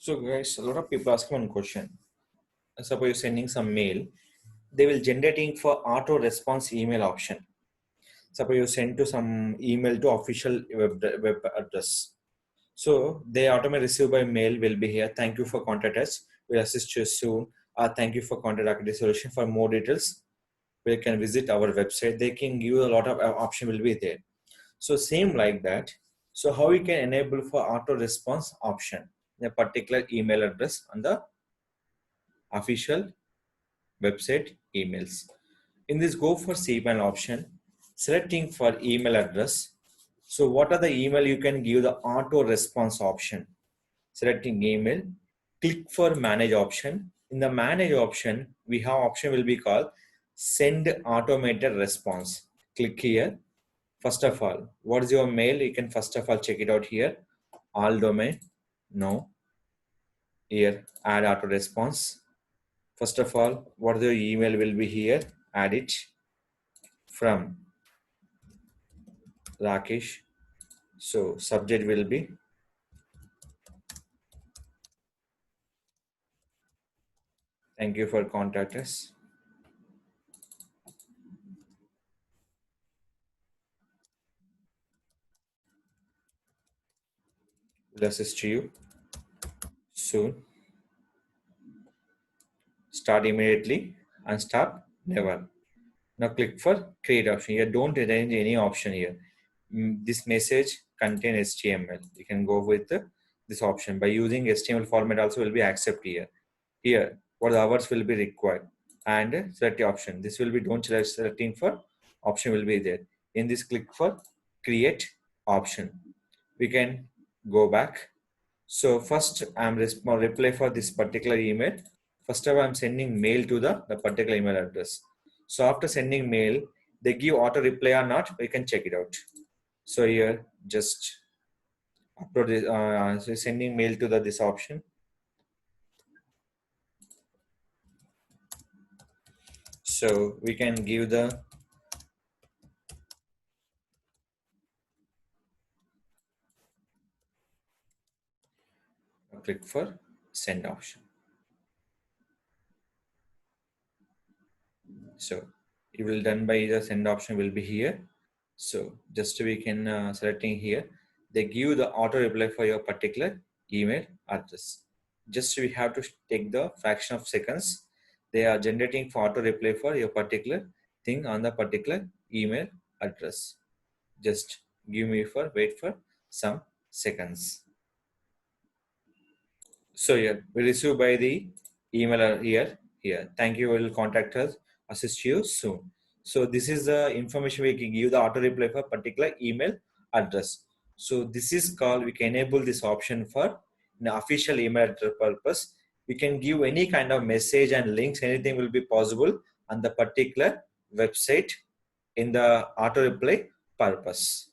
So guys, a lot of people ask one question. Suppose you're sending some mail, they will generating for auto response email option. Suppose you send to some email to official web address. So they automatically receive by mail will be here. Thank you for contact us. We'll assist you soon. Thank you for contact Rakesh Tech Solutions. For more details, we can visit our website. They can give a lot of option will be there. So same like that. So how we can enable for auto response option in a particular email address on the official website emails. In this go for cPanel option, selecting for email address. So what are the email you can give the auto response option? Selecting email, click for manage option. In the manage option, we have option will be called send automated response. Click here. First of all, what is your mail? You can first of all check it out here. All domain, no. Here, add auto response. First of all, what the email will be here? Add it from Rakesh. So subject will be thank you for contact us. We'll assist you soon. Start immediately and stop never. Now click for create option. Here don't arrange any option here. This message contain HTML. You can go with this option. By using HTML format also will be accept here. Here what the hours will be required and select the option. This will be don't select selecting for option will be there. In this click for create option. We can go back. So first I'm reply for this particular email. First of all, I'm sending mail to the particular email address. So after sending mail, they give auto reply or not, we can check it out. So here just upload this, so sending mail to this option. So we can give the click for send option. So it will done by the send option will be here. So just we can selecting here, they give the auto reply for your particular email address. Just we have to take the fraction of seconds. They are generating for auto reply for your particular thing on the particular email address. Just give me for wait for some seconds. So here we receive by the email here. Thank you. Will contact us. Assist you soon. So this is the information we can give the auto reply for particular email address. So this is called we can enable this option for an official email address purpose. We can give any kind of message and links. Anything will be possible on the particular website in the auto reply purpose.